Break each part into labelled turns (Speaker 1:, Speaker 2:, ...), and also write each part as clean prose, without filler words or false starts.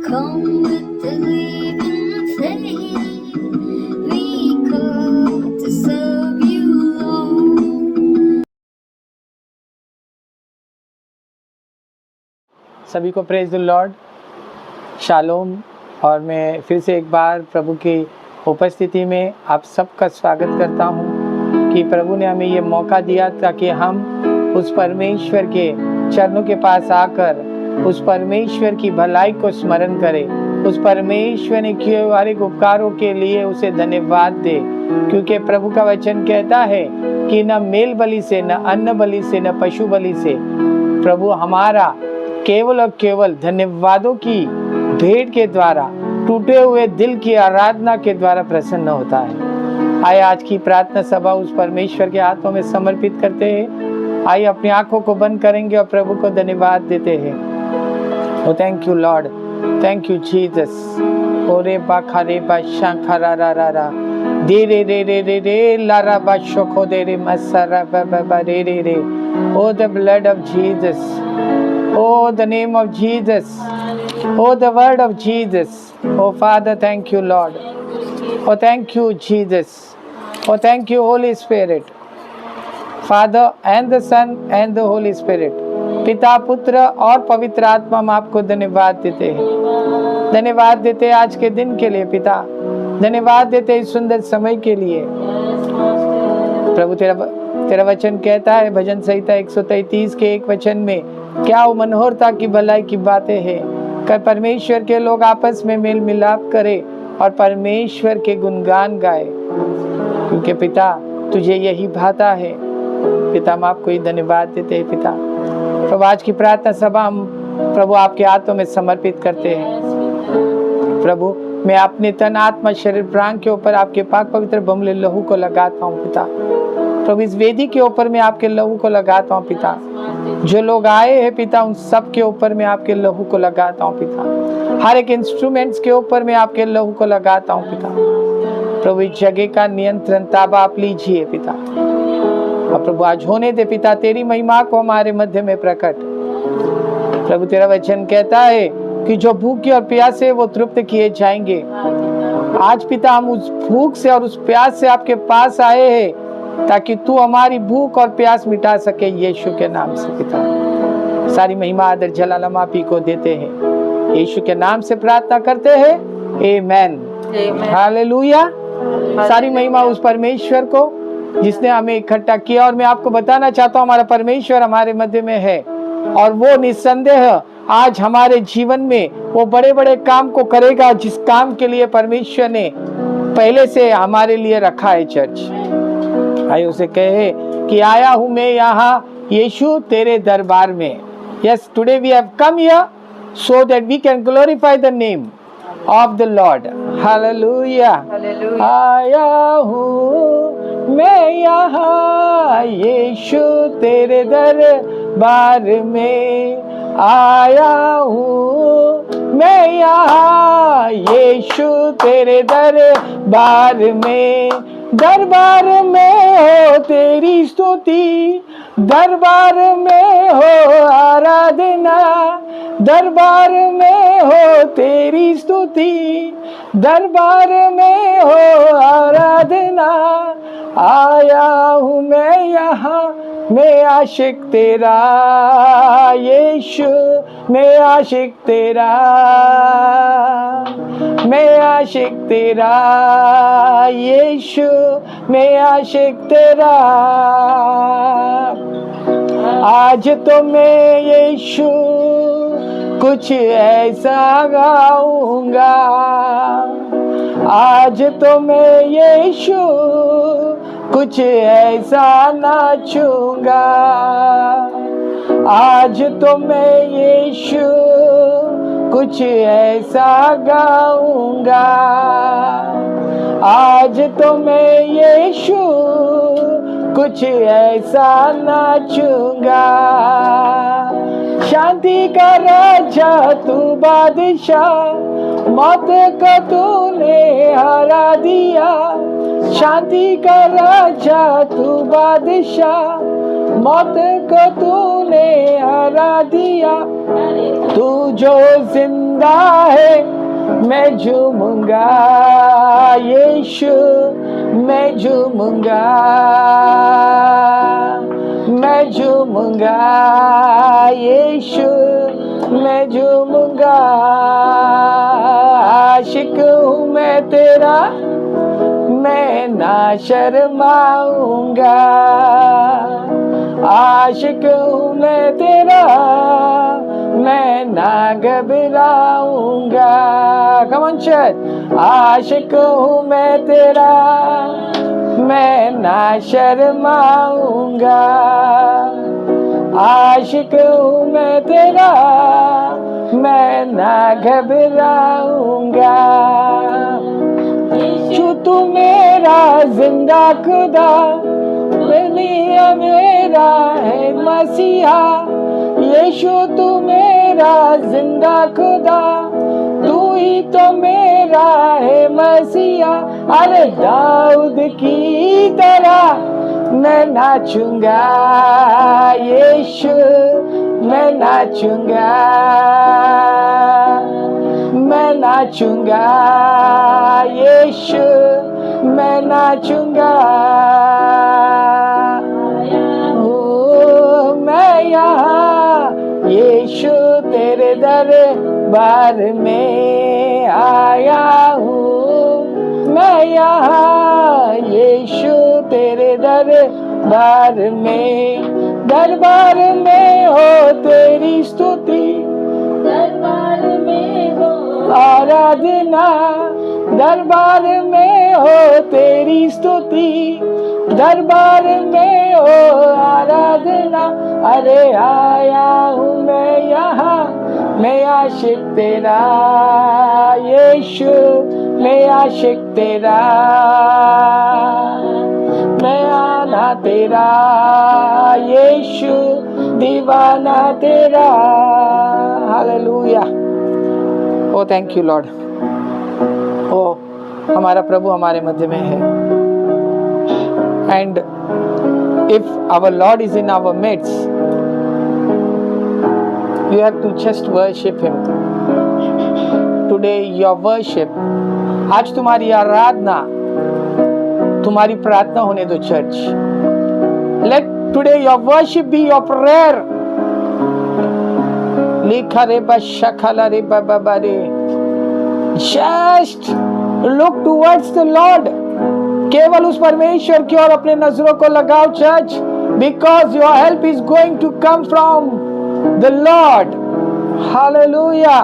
Speaker 1: come with the living faith. We come to serve you, Lord.
Speaker 2: सभी को praise the Lord, shalom. और मैं फिर से एक बार प्रभु की उपस्थिति में आप सबका स्वागत करता हूं कि प्रभु ने हमें ये मौका दिया ताकि हम उस परमेश्वर के चरणों के पास आकर उस परमेश्वर की भलाई को स्मरण करें, उस परमेश्वर ने किए वाले उपकारों के लिए उसे धन्यवाद दे। क्योंकि प्रभु का वचन कहता है कि न मेल बलि से, न अन्न बलि से, न पशु बलि से प्रभु हमारा केवल और केवल धन्यवादों की भेंट के द्वारा, टूटे हुए दिल की आराधना के द्वारा प्रसन्न होता है। आइए आज की प्रार्थना सभा उस परमेश्वर के हाथों में समर्पित करते हैं। आइए अपनी आंखों को बंद करेंगे और प्रभु को धन्यवाद देते हैं। Oh thank you Lord, thank you Jesus. ओरे बाखा रे बा शंखा रा रा रा रा दे रे रे रे रे रे ला रा बा शोखो दे रे मसरा बा बा बा रे रे रे। Oh the blood of Jesus, oh the name of Jesus, oh the word of Jesus. Oh Father, thank you Lord, oh thank you Jesus, oh thank you Holy Spirit, Father and the Son and the Holy Spirit. पिता, पुत्र और पवित्र आत्मा, हम आपको धन्यवाद देते हैं, धन्यवाद देते हैं आज के दिन के लिए पिता, धन्यवाद देते हैं इस सुंदर समय के लिए। प्रभु तेरा वचन कहता है भजन संहिता 133 के 1 वचन में, क्या मनोहरता की भलाई की बातें हैं कर परमेश्वर के लोग आपस में मेल मिलाप करे और परमेश्वर के गुणगान गाए, क्योंकि पिता तुझे यही भाता है। पिता हम आपको ही धन्यवाद देते हैं पिता। प्रभु आज की प्रार्थना सभा हम प्रभु आपके हाथों में समर्पित करते हैं। प्रभु मैं अपने तन, आत्मा, शरीर, प्राण के ऊपर आपके पाक पवित्र बहुमूल्य लहू को लगाता हूँ पिता। प्रभु इस वेदी के ऊपर मैं आपके लहू को लगाता हूँ पिता। जो लोग आए हैं पिता, उन सब के ऊपर मैं आपके लहू को लगाता हूँ पिता। हर एक इंस्ट्रूमेंट्स के ऊपर मैं आपके लहू को लगाता हूँ पिता। प्रभु इस जगह का नियंत्रण ताबा आप लीजिए पिता, और प्रभु आज होने दे पिता तेरी महिमा को हमारे मध्य में प्रकट। प्रभु तेरा वचन कहता है कि जो भूखे और प्यासे वो तृप्त किए जाएंगे। आज पिता हम उस भूख से और उस प्यास से आपके पास आए हैं ताकि तू हमारी भूख और प्यास मिटा सके, यीशु के नाम से पिता। सारी महिमा आदर जलाल हम आप ही को देते हैं, यीशु के नाम से प्रार्थना करते हैं, आमेन, हालेलुया। सारी महिमा उस परमेश्वर को जिसने हमें इकट्ठा किया। और मैं आपको बताना चाहता हूँ हमारा परमेश्वर हमारे मध्य में है, और वो निस्संदेह आज हमारे जीवन में वो बड़े बड़े काम को करेगा जिस काम के लिए परमेश्वर ने पहले से हमारे लिए रखा है। चर्च आइए उसे कहे कि आया हूं मैं यहाँ यीशु तेरे दरबार में। Yes, today we have come here so that we can glorify the name of the Lord. Hallelujah. आया हूँ मैं यहाँ यीशु तेरे दरबार में, आया हूँ मैं यहाँ यीशु तेरे दरबार में। दरबार में हो तेरी स्तुति, दरबार में हो आराधना, दरबार में हो तेरी स्तुति, दरबार में हो आराधना। आया हूँ मैं यहाँ, मैं आशिक तेरा यीशु, मैं आशिक तेरा, मैं आशिक तेरा यीशु, मैं आशिक तेरा। आज तो मैं यीशु कुछ ऐसा गाऊंगा, आज तो मैं यीशु कुछ ऐसा नाचूंगा, आज तो मैं यीशु कुछ ऐसा गाऊंगा, आज तो मैं यीशु कुछ ऐसा नाचूंगा। शांति का राजा तू बादशाह, मौत को तूने हरा दिया। शांति का राजा तू बादशाह, मौत को तूने हरा दिया। तू जो जिंदा है मैं झूमूंगा यीशु, मैं झूमूंगा, मैं झूमूंगा यीशु, मैं झूमूंगा। आशिक हूँ मैं तेरा, मैं ना शर्माऊंगा। आशिक हूँ मैं तेरा, मैं ना घबराऊंगा। Come on church. आशिक हूँ मैं तेरा, मैं ना शर्माऊंगा। आशिक हूँ मैं तेरा, मैं ना घबराऊंगा। यीशु तू मेरा जिंदा खुदा, मेरा है मसीहा। यीशु तू मेरा जिंदा खुदा, तू ही तो मेरा है मसीहा। अरे दाऊद की तरह मैं नाचूंगा यीशु, मैं नाचूंगा, मैं नाचूंगा यीशु, मैं नाचूंगा। मैं यहाँ यीशु तेरे दरबार में आया हूँ। मैं यहाँ यीशु तेरे दरबार में हो तेरी स्तुति, दरबार में हो आराधना, दरबार में हो तेरी स्तुति, दरबार में हो आराधना। अरे आया हूँ मैं यहाँ, मैं आशिक तेरा यीशु, मैं आशिक तेरा, मैं आना तेरा यीशु, दीवाना तेरा। Hallelujah. Oh thank you Lord. ओ हमारा प्रभु हमारे मध्य में है। And if our Lord is in our midst, you have to just worship Him. Today your worship, आज तुम्हारी आराधना, तुम्हारी प्रार्थना होने दो church. Let today your worship be your prayer. लिखा रे बशखला रे बाबा रे। Just look towards the Lord. केवल उस परमेश्वर की ओर अपने नजरों को लगाओ church, because your help is going to come from the Lord. Hallelujah.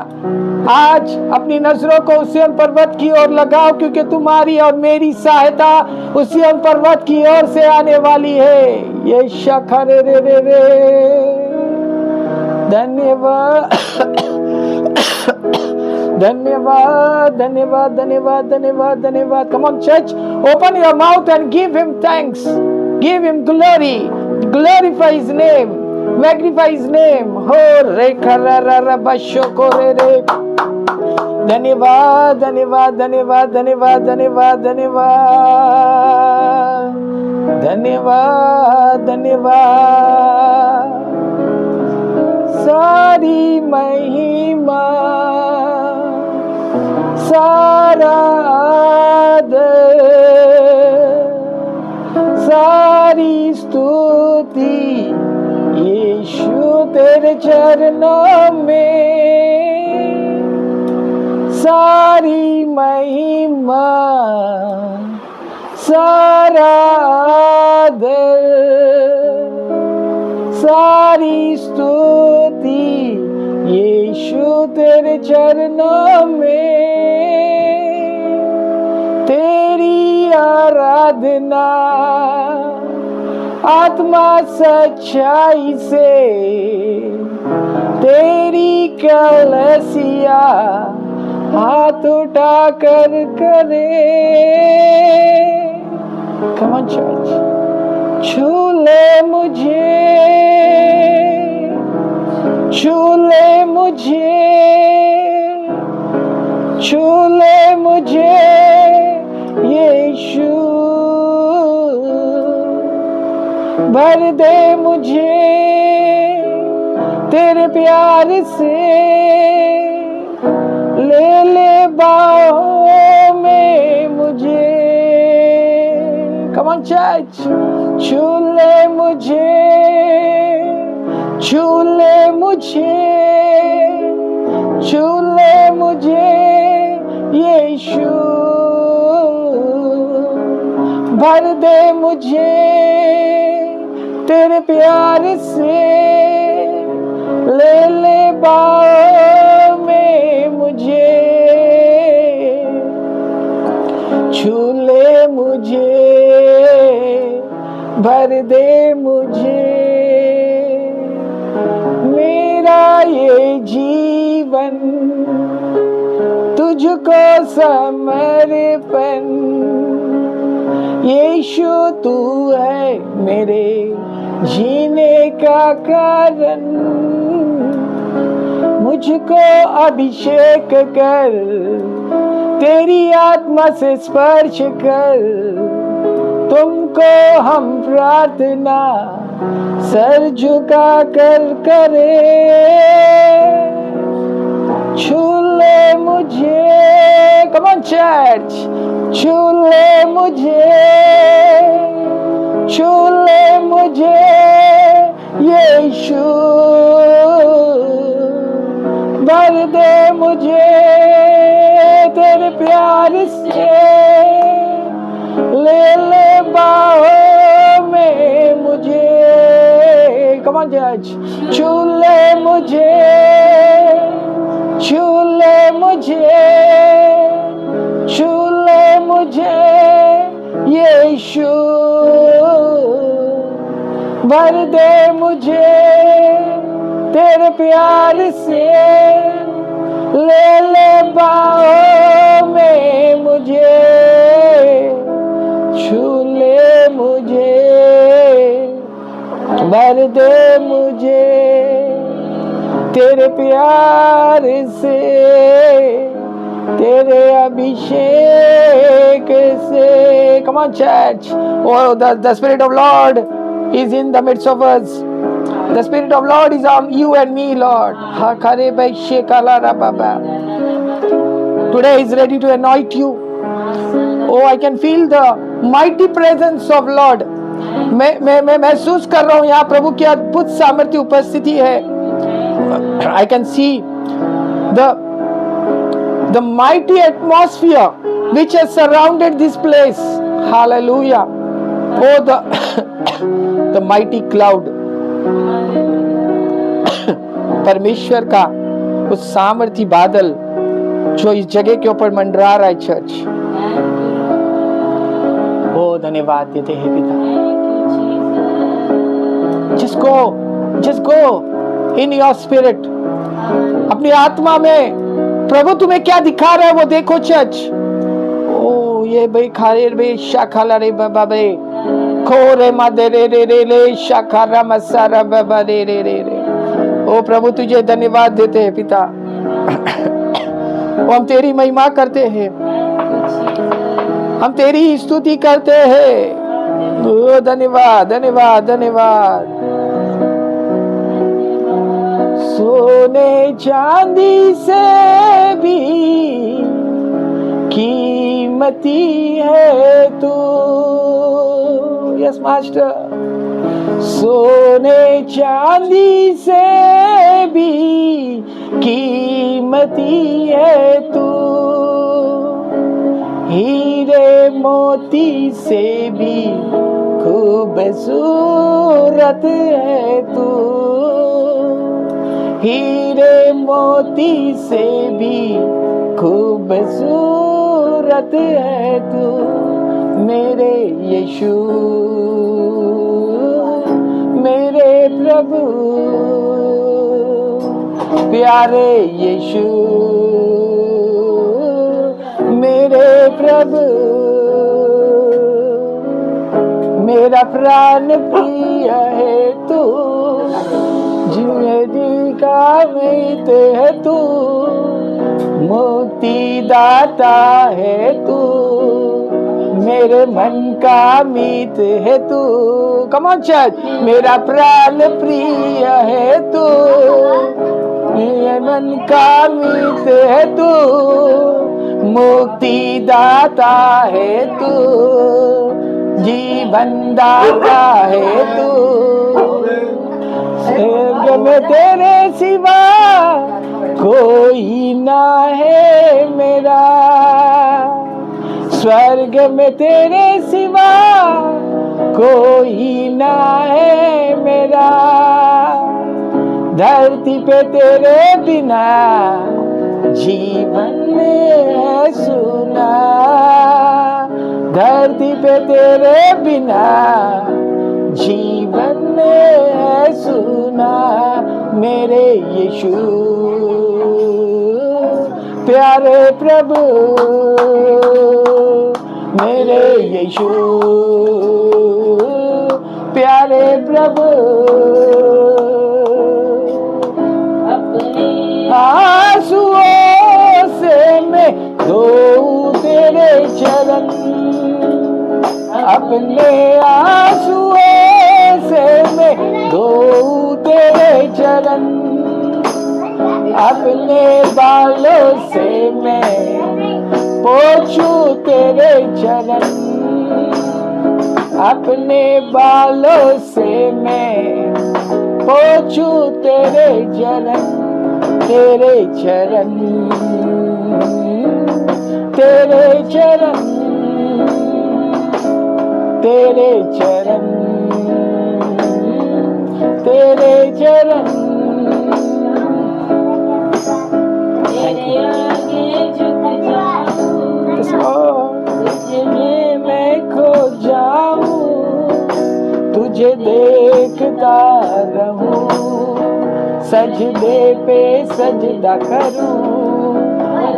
Speaker 2: आज अपनी नजरों को उस सिय्योन पर्वत की ओर लगाओ, क्योंकि तुम्हारी और मेरी सहायता उस सिय्योन पर्वत की ओर से आने वाली है। ये शखरे रे रे रे। धन्यवाद धन्यवाद धन्यवाद धन्यवाद धन्यवाद धन्यवाद। Come on church, open your mouth and give him thanks, give him glory, glorify his name, magnify his name. Ho re khara ra ra basho ko re re। धन्यवाद धन्यवाद धन्यवाद धन्यवाद धन्यवाद धन्यवाद धन्यवाद धन्यवाद। सारी महिमा सारा आदर सारी स्तुति यीशु तेरे चरणों में। सारी महिमा सारा आदर सारी स्तुति यीशु तेरे चरणों में। तेरी आराधना आत्मा सच्चाई से, तेरी कलसिया हाथ उठा कर करे। Come on church, छू ले मुझे, छू ले मुझे, छू ले मुझे यीशु, भर दे मुझे तेरे प्यार से ले ले बाहों में मुझे, कम ऑन चर्च, छू ले मुझे, छू ले मुझे, छू ले मुझे यीशु, भर दे मुझे तेरे प्यार से, ले ले बाहों में मुझे, छू ले मुझे, भर दे मुझे, मेरा ये जीवन तुझको समर्पण, यीशु तू है मेरे जीने का कारण, मुझको अभिषेक कर, तेरी आत्मा से स्पर्श कर, तुमको हम प्रार्थना सर झुका कर करे, छू ले मुझे, कम ऑन चर्च, छू ले मुझे, छू ले मुझे यीशु, भर दे मुझे तेरे प्यार से, ले ले बाहों में मुझे, कम ऑन चर्च, छू ले मुझे, छू ले मुझे, छू ले मुझे यीशु, भर दे मुझे तेरे प्यार से, ले ले बाहों में मुझे, छू ले मुझे, भर दे मुझे तेरे प्यार से, तेरे अभिषेक से, come on church, oh the Spirit of Lord is in the midst of us, the Spirit of Lord is on you and me, Lord. Today is ready to anoint you. Oh, I can feel the mighty presence of Lord. मैं महसूस कर रहा हूँ यहाँ प्रभु की अद्भुत सामर्थ्य उपस्थिति है. I can see the mighty atmosphere which has surrounded this place. Hallelujah. Oh, the mighty cloud. परमेश्वर का उस सामर्थी बादल जो इस जगह के ऊपर मंडरा रहा है चर्च. ओ धन्यवाद देते हैं पिता. Just go in your spirit. अपनी आत्मा में प्रभु तुम्हें क्या दिखा रहा है वो देखो चर्च. ओ ये भाई खारे बे शाखाला रे बाबा बे खोरे मादे रे रे रे ले शाखारा मसारा बाबा रे रे रे रे. ओ प्रभु तुझे धन्यवाद देते हैं पिता. हम तेरी महिमा करते हैं, हम तेरी स्तुति करते हैं. ओ धन्यवाद धन्यवाद धन्यवाद. सोने चांदी से भी कीमती है तू. Yes master. सोने चांदी से भी कीमती है तू, हीरे मोती से भी खूबसूरत है तू, हीरे मोती से भी खूबसूरत है तू. मेरे यीशु मेरे प्रभु प्यारे यीशु मेरे प्रभु, मेरा प्राण प्रिय है तू, जिंदगी का मीत है तू, मुक्ति दाता है तू, मेरे मन का मीत है तू. कम ऑन चर्च, मेरा प्राण प्रिय है तू, मेरे मन का मीत है तू, मुक्ति दाता है तू, जीवन दाता है तू, स्वर्ग में तेरे सिवा कोई ना है मेरा, स्वर्ग में तेरे सिवा कोई ना है मेरा, धरती पे तेरे बिना जीवन है सुना, धरती पे तेरे बिना जीवन है सुना, मेरे यीशु प्यारे प्रभु, मेरे यीशु प्यारे प्रभु, आंसुओं से मैं धोऊं तेरे चरण, अपने आंसुओं से मैं धोऊं तेरे चरण, अपने बालों से मैं पोंछूं तेरे चरण, अपने बालों से मैं पोंछूं तेरे चरण, तेरे चरण, तेरे चरण, तेरे चरण, तेरे चरण,
Speaker 3: तेरे आगे झुक जाऊं, तुझे
Speaker 2: मैं खो जाऊं, तुझे देखता रहूं, सजदे पे सजदा करूं,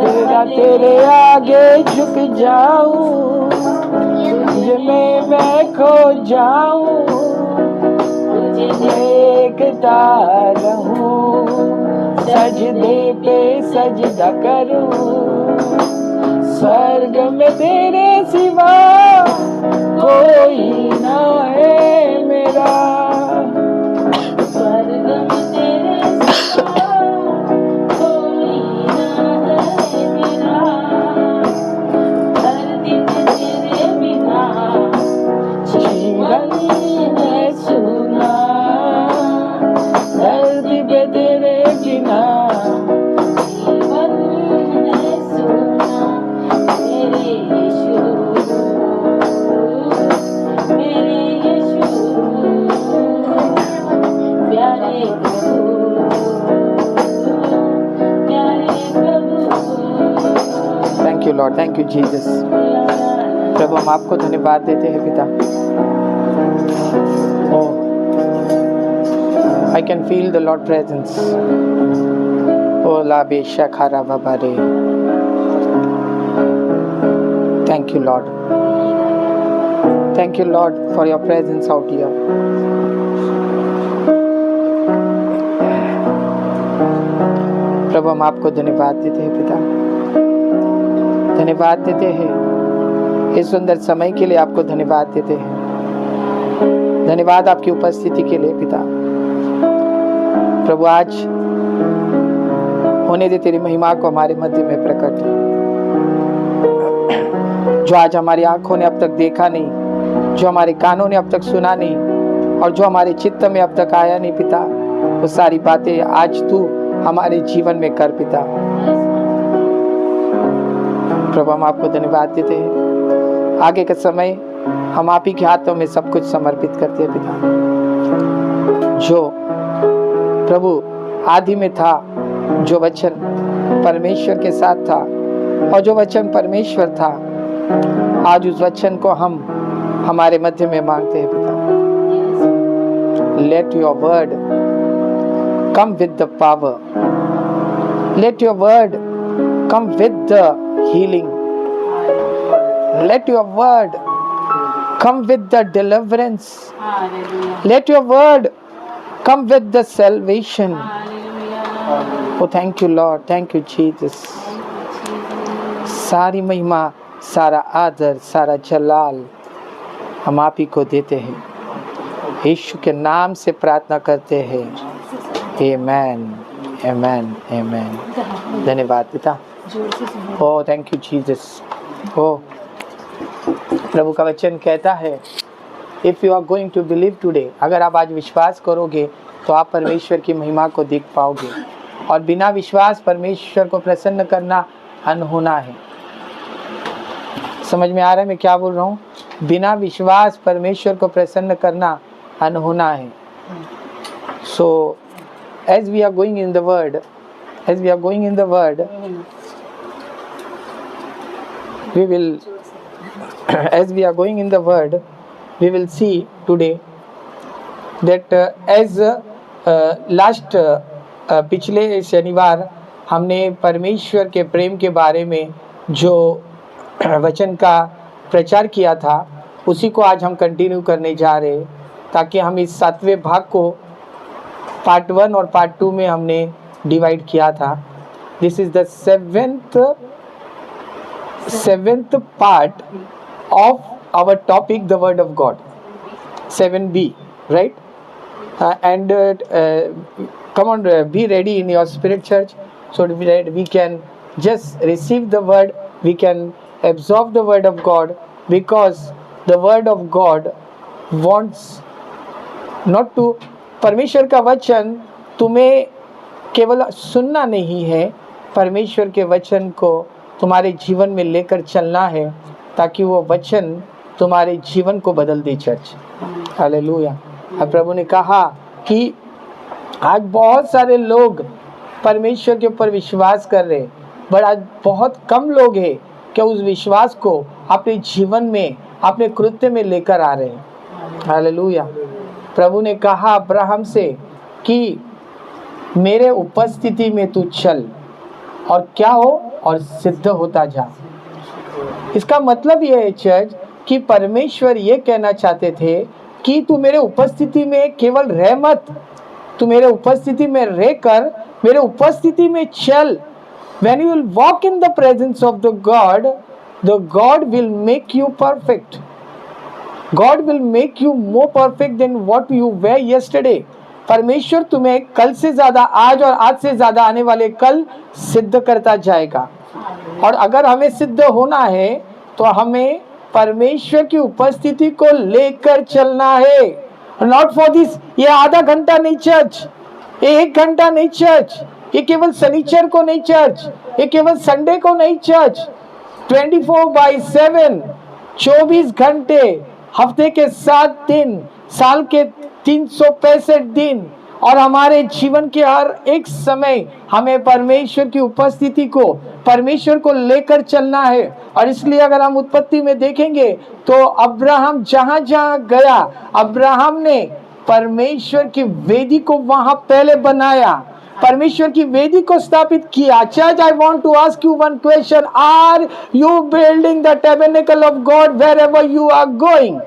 Speaker 2: तेरा तेरे आगे झुक जाऊं, तुझे मैं खो जाऊं, तुझे देखता रहूं, सजदे पे सजदा करूं, स्वर्ग में तेरे सिवा कोई ना है मेरा,
Speaker 3: स्वर्ग में तेरे सिवा कोई ना है मेरा, धरती पे तेरे बिना
Speaker 2: जीवन है सुना, धरती पे तेरे बिना
Speaker 3: जीवन है सुना, मेरे यीशु, मेरे यीशु प्यारे प्रभु, प्यारे प्रभु।
Speaker 2: Thank you Lord, thank you Jesus. प्रभु हम आपको धन्यवाद देते हैं पिता। I can feel the Lord presence. Oh la besha khara babare. Thank you Lord. Thank you Lord for your presence out here. प्रभु हम आपको धन्यवाद देते हैं पिता, धन्यवाद देते हैं इस सुंदर समय के लिए, आपको धन्यवाद देते हैं, धन्यवाद आपकी उपस्थिति के लिए पिता। प्रभु आज होने दे तेरी महिमा को हमारे मध्य में प्रकट, जो आज हमारी आंखों ने अब तक देखा नहीं, जो हमारे कानों ने अब तक सुना नहीं, और जो हमारे चित्त में अब तक आया नहीं पिता, वो सारी बातें आज तू हमारे जीवन में कर पिता। प्रभु हम आपको धन्यवाद देते हैं, आगे का समय हम आप ही के हाथों में सब कुछ समर्पित करते हैं पिता। जो प्रभु आदि में था, जो वचन परमेश्वर के साथ था, और जो वचन परमेश्वर था, आज उस वचन को हम हमारे मध्य में मांगते हैं पिता। Let your word come with the power. Let your word come with the healing. Let your word come with the deliverance. Let your word come with the salvation. Oh, thank you, Lord. Thank you, Jesus. सारी महिमा, सारा आदर, सारा जलाल हम आप ही को देते हैं। यीशु के नाम से प्रार्थना करते हैं, आमेन, आमेन, आमेन। धन्यवाद पिता। Oh thank you Jesus. ओह प्रभु का वचन कहता है, if you are going to believe today, अगर आप आज विश्वास करोगे तो आप परमेश्वर की महिमा को देख पाओगे। और बिना विश्वास परमेश्वर को प्रसन्न करना अनहोना है। समझ में आ रहा है मैं क्या बोल रहा हूँ? बिना विश्वास परमेश्वर को प्रसन्न करना अनहोना है। सो as we are going in the word, we will as we are going in the word, we will see today that as last पिछले शनिवार हमने परमेश्वर के प्रेम के बारे में जो वचन का प्रचार किया था, उसी को आज हम कंटिन्यू करने जा रहे हैं, ताकि हम इस 7वें भाग को पार्ट 1 और पार्ट 2 में हमने डिवाइड किया था। This is the seventh part of our topic the word of God, 7b, right? And come on, be ready in your spirit, church, so that we can just receive the word, we can absorb the word of God, because the word of God wants not to, परमेश्वर का वचन तुम्हें केवल सुनना नहीं है, परमेश्वर के वचन को तुम्हारे जीवन में लेकर चलना है, ताकि वो वचन तुम्हारे जीवन को बदल दे। Church, hallelujah. अब प्रभु ने कहा कि आज बहुत सारे लोग परमेश्वर के ऊपर विश्वास कर रहे, बट आज बहुत कम लोग हैं कि उस विश्वास को अपने जीवन में, अपने कृत्य में लेकर आ रहे हैं। हालेलुया। प्रभु ने कहा अब्राहम से कि मेरे उपस्थिति में तू चल और क्या हो, और सिद्ध होता जा। इसका मतलब यह है चर्च कि परमेश्वर ये कहना चाहते थे कि तू मेरे उपस्थिति में केवल रह मत, तू मेरे उपस्थिति में रहकर मेरे उपस्थिति में चल। When you will walk in the presence of the God will make you perfect. God will make you more perfect than what you were yesterday. परमेश्वर तुम्हें कल से ज़्यादा आज और आज से ज़्यादा आने वाले कल सिद्ध करता जाएगा। और अगर हमें सिद्ध होना है तो हमें परमेश्वर की उपस्थिति को लेकर चलना है। नॉट फॉर दिस, ये आधा घंटा नहीं चर्च, ये 1 घंटा नहीं चर्च, ये केवल शनिचर को नहीं चर्च, ये केवल संडे को नहीं चर्च, 24/7, 24 घंटे, हफ्ते के 7 दिन, साल के 365 दिन, और हमारे जीवन के हर एक समय हमें परमेश्वर की उपस्थिति को, परमेश्वर को लेकर चलना है। और इसलिए अगर हम उत्पत्ति में देखेंगे तो अब्राहम जहां जहां गया, अब्राहम ने परमेश्वर की वेदी को वहां पहले बनाया, परमेश्वर की वेदी को स्थापित किया। Church, I want to ask you one question, are you building the tabernacle of God wherever you are going?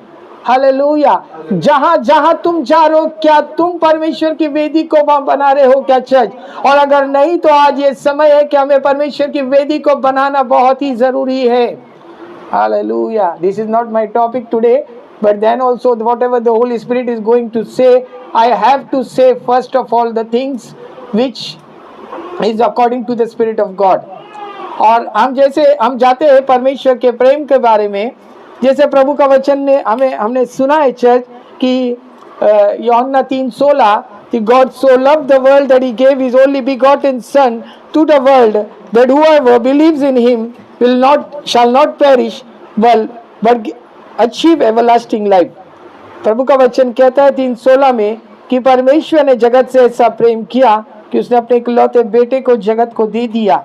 Speaker 2: Hallelujah. जहां जहां तुम जा रहे हो, क्या तुम परमेश्वर की वेदी को वहां बना रहे हो क्या चर्च? और अगर नहीं तो आज ये समय है कि हमें परमेश्वर की वेदी को बनाना बहुत ही जरूरी है। Hallelujah. This is not my topic today, but then also whatever the Holy Spirit is going to say, I have to say first of all the things which is according to the spirit of God. और हम जाते हैं परमेश्वर के प्रेम के बारे में। जैसे प्रभु का वचन ने हमने सुना है चर्च कि यूहन्ना 3:16, कि God so loved the world that he gave his only begotten son to the world, that whoever believes in him shall not perish but achieve everlasting life। प्रभु का वचन कहता है 3:16 में कि परमेश्वर ने जगत से ऐसा प्रेम किया कि उसने अपने इकलौते बेटे को जगत को दे दिया,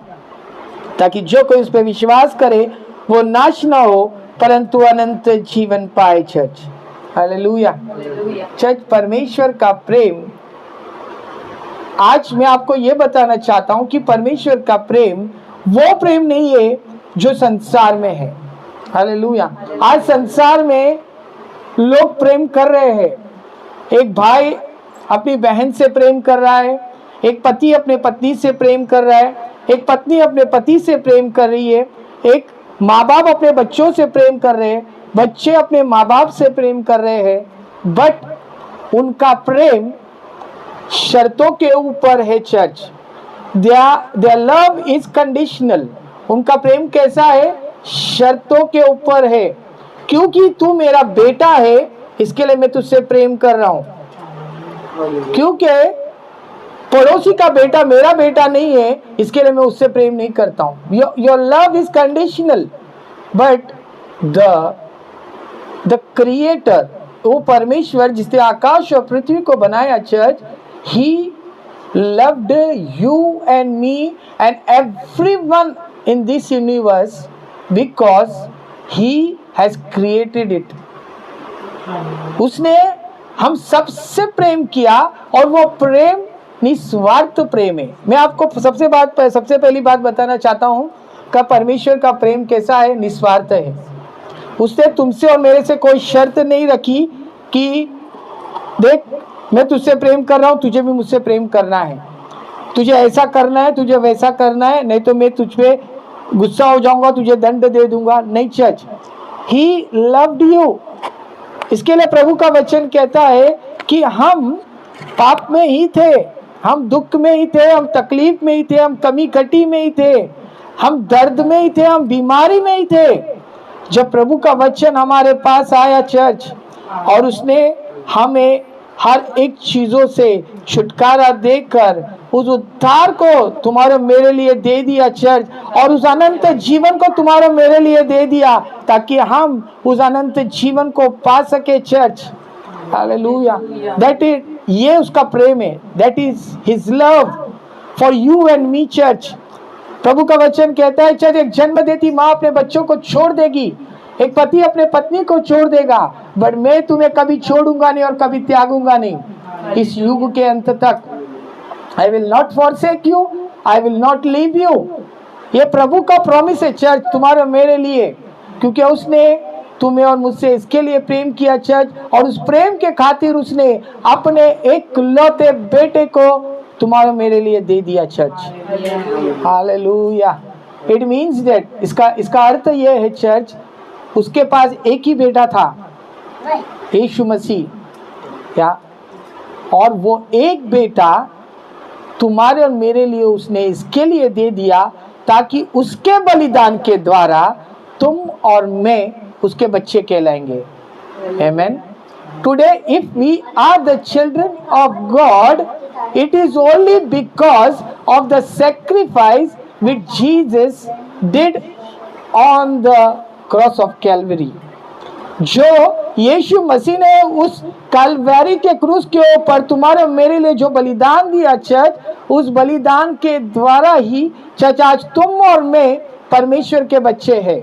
Speaker 2: ताकि जो कोई उस पर विश्वास करे वो नाश ना हो परंतु अनंत जीवन पाए। Church, hallelujah. चर्च, परमेश्वर का प्रेम, आज मैं आपको यह बताना चाहता हूं कि परमेश्वर का प्रेम वो प्रेम नहीं है जो संसार में है। हालेलुया। आज संसार में लोग प्रेम कर रहे हैं, एक भाई अपनी बहन से प्रेम कर रहा है, एक पति अपने पत्नी से प्रेम कर रहा है, एक पत्नी अपने पति से प्रेम कर रही है, एक माँ बाप अपने बच्चों से प्रेम कर रहे हैं, बच्चे अपने माँ बाप से प्रेम कर रहे हैं। बट उनका प्रेम शर्तों के ऊपर है church. Their love is conditional. उनका प्रेम कैसा है? शर्तों के ऊपर है। क्योंकि तू मेरा बेटा है इसके लिए मैं तुझसे प्रेम कर रहा हूं। क्योंकि पड़ोसी का बेटा मेरा बेटा नहीं है इसके लिए मैं उससे प्रेम नहीं करता हूं। Your love is conditional, but the creator, वो परमेश्वर जिसने आकाश और पृथ्वी को बनाया church, he loved you and me and everyone in this universe because he has created it. उसने हम सबसे प्रेम किया और वो प्रेम निस्वार्थ प्रेम है। मैं आपको सबसे पहली बात बताना चाहता हूँ कि परमेश्वर का प्रेम कैसा है? निस्वार्थ है। उसने तुमसे और मेरे से कोई शर्त नहीं रखी कि देख मैं तुझसे प्रेम कर रहा हूँ, तुझे भी मुझसे प्रेम करना है, तुझे ऐसा करना है, तुझे वैसा करना है, नहीं तो मैं तुझ पे गुस्सा हो जाऊंगा, तुझे दंड दे दूंगा। नहीं चर्च, ही लव्ड यू। इसके लिए प्रभु का वचन कहता है कि हम पाप में ही थे, हम दुख में ही थे, हम तकलीफ में ही थे, हम कमी कटी में ही थे, हम दर्द में ही थे, हम बीमारी में ही थे। जब प्रभु का वचन हमारे पास आया चर्च, और उसने हमें हर एक चीजों से छुटकारा देकर उस उद्धार को तुम्हारे मेरे लिए दे दिया चर्च, और उस अनंत जीवन को तुम्हारे मेरे लिए दे दिया ताकि हम उस अनंत जीवन को पा सके चर्च। हालेलुया। दैट इज, ये उसका प्रेम है। That is his love for you and me church. प्रभु का वचन कहता है चर्च, एक जन्म देती माँ अपने बच्चों को छोड़ देगी, एक पति अपने पत्नी को छोड़ देगा, बट मैं तुम्हें कभी छोड़ूंगा नहीं और कभी त्यागूंगा नहीं इस युग के अंत तक। I will not forsake you, I will not leave you. ये प्रभु का प्रॉमिस है चर्च तुम्हारे मेरे लिए, क्योंकि उसने तुम्हें और मुझसे इसके लिए प्रेम किया चर्च, और उस प्रेम के खातिर उसने अपने एक लौते बेटे को तुम्हारे मेरे लिए दे दिया church. Hallelujah. It means that, इसका अर्थ यह है चर्च, उसके पास एक ही बेटा था, यीशु मसीह, क्या, और वो एक बेटा तुम्हारे और मेरे लिए उसने इसके लिए दे दिया ताकि उसके बलिदान के द्वारा तुम और मैं उसके बच्चे कहलाएंगे। आमेन। Today, if we are the children of God, it is only because of the sacrifice which Jesus did on the cross of Calvary. जो यीशु मसीह ने उस कैलवरी के क्रूस के ऊपर तुम्हारे मेरे लिए जो बलिदान दिया चर्च, उस बलिदान के द्वारा ही चर्च आज तुम और मैं परमेश्वर के बच्चे हैं।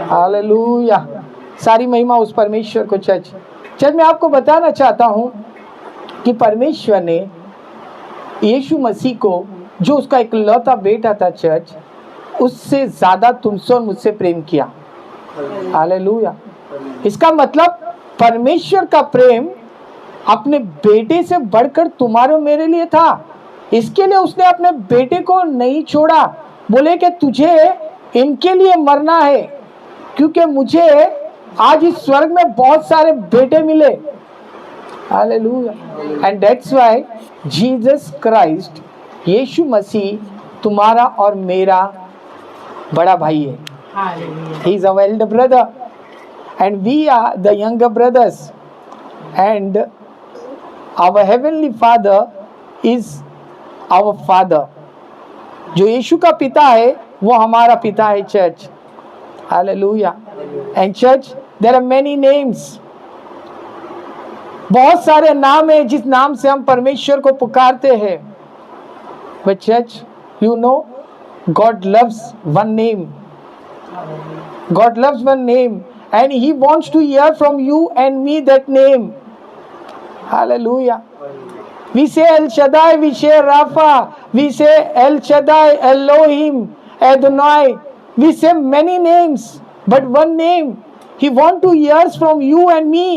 Speaker 2: हालेलुया। सारी महिमा उस परमेश्वर को। चर्च मैं आपको बताना चाहता हूं कि परमेश्वर ने यीशु मसीह को, जो उसका इकलौता बेटा था चर्च, उससे ज्यादा तुमसे और मुझसे प्रेम किया। हालेलुया। इसका मतलब परमेश्वर का प्रेम अपने बेटे से बढ़कर तुम्हारे मेरे लिए था। इसके लिए उसने अपने बेटे को नहीं छोड़ा, बोले कि तुझे इनके लिए मरना है, क्योंकि मुझे आज इस स्वर्ग में बहुत सारे बेटे मिले। Hallelujah. And that's why Jesus Christ, Yeshu Masih तुम्हारा और मेरा बड़ा भाई है। He is our elder brother and we are the younger brothers, and our heavenly father is our father। जो यीशु का पिता है वो हमारा पिता है church. Hallelujah. And church, there are many names, बहुत सारे नाम है जिस नाम से हम परमेश्वर को पुकारते हैं। But church, you know, God loves one name। God loves one name and he wants to hear from you and me that name। Hallelujah। We say El Shaddai, we say Rapha, we say El Shaddai, Elohim, Adonai, we say many names, but one name he wants to hear from you and me।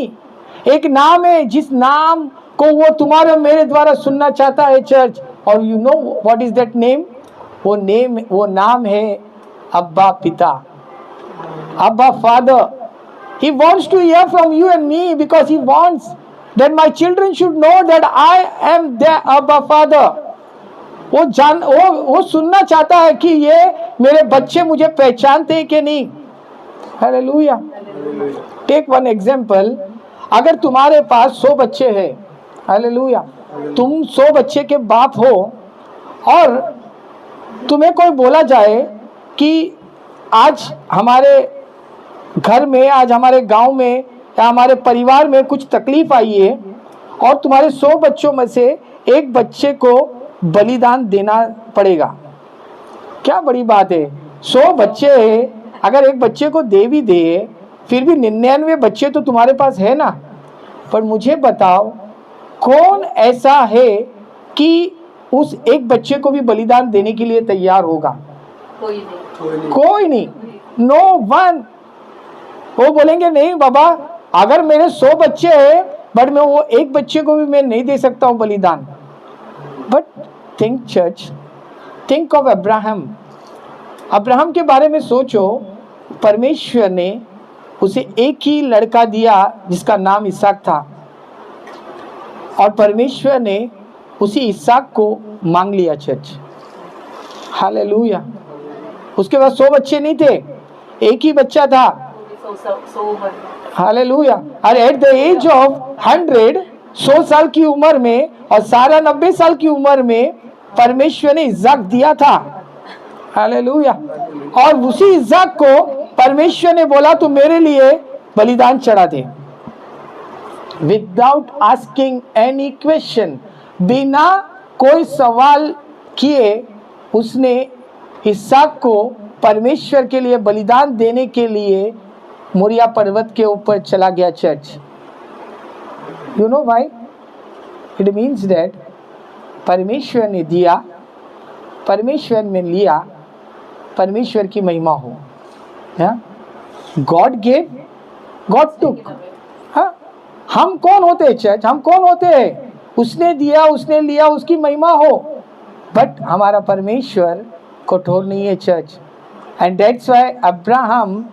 Speaker 2: एक नाम है जिस नाम को वो तुम्हारे मेरे द्वारा सुनना चाहता है चर्च। और you know what is that name? वो नाम है अब्बा पिता, Abba Father। He wants to hear from you and me because he wants that my children should know that I am their Abba Father. वो सुनना चाहता है कि ये मेरे बच्चे मुझे पहचानते हैं कि नहीं. हालेलुया. Take one example. अगर तुम्हारे पास 100 बच्चे हैं, हालेलुया, तुम 100 बच्चे के बाप हो और तुम्हें कोई बोला जाए कि आज हमारे घर में, आज हमारे गांव में या हमारे परिवार में कुछ तकलीफ आई है और तुम्हारे 100 बच्चों में से एक बच्चे को बलिदान देना पड़ेगा. क्या बड़ी बात है. 100 बच्चे हैं, अगर एक बच्चे को दे भी दे, फिर भी 99 बच्चे तो तुम्हारे पास है ना. पर मुझे बताओ, कौन ऐसा है कि उस एक बच्चे को भी बलिदान देने के लिए तैयार होगा? कोई नहीं. No one. वो बोलेंगे नहीं बाबा, अगर मेरे 100 बच्चे हैं बट मैं वो एक बच्चे को भी मैं नहीं दे सकता हूँ बलिदान. But think church, think of Abraham. Abraham के बारे में सोचो. परमेश्वर ने उसे एक ही लड़का दिया जिसका नाम इसहाक था, और परमेश्वर ने उसी इसहाक को मांग लिया. Church, hallelujah. उसके बाद 100 बच्चे नहीं थे, एक ही बच्चा था. हालेलुया. और एट द एज ऑफ 100 साल की उम्र में और सारा 90 साल की उम्र में परमेश्वर ने इसहाक दिया था. हालेलुया. और उसी इसहाक को परमेश्वर ने बोला तू मेरे लिए बलिदान चढ़ा दे. विदाउट आस्किंग एनी क्वेश्चन, बिना कोई सवाल किए उसने इसहाक को परमेश्वर के लिए बलिदान देने के लिए मोरिया पर्वत के ऊपर चला गया. Church, you know why? It means that परमेश्वर ने दिया, परमेश्वर ने लिया, परमेश्वर की महिमा हो. गॉड गेव, गॉड टुक. हम कौन होते हैं चर्च? हम कौन होते हैं? उसने दिया, उसने लिया, उसकी महिमा हो. बट हमारा परमेश्वर कठोर नहीं है church. And that's why Abraham